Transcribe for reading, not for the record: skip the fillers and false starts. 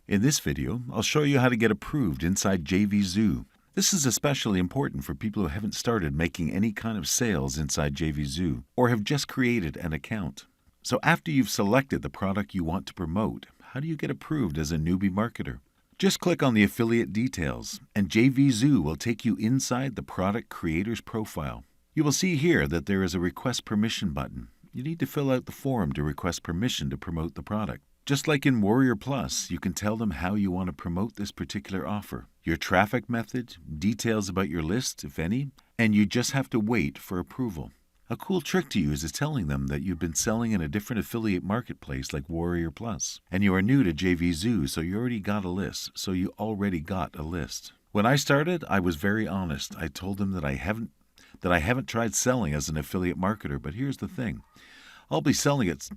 In this video, I'll show you how to get approved inside JVZoo. This is especially important for people who haven't started making any kind of sales inside JVZoo or have just created an account. So after you've selected the product you want to promote, how do you get approved as a newbie marketer? Just click on the affiliate details and JVZoo will take you inside the product creator's profile. You will see here that there is a request permission button. You need to fill out the form to request permission to promote the product. Just like in Warrior Plus, you can tell them how you want to promote this particular offer, your traffic method, details about your list, if any, and you just have to wait for approval. A cool trick to use is telling them that you've been selling in a different affiliate marketplace like Warrior Plus, and you are new to JVZoo, so you already got a list. When I started, I was very honest. I told them that I haven't tried selling as an affiliate marketer, but here's the thing. I'll be selling it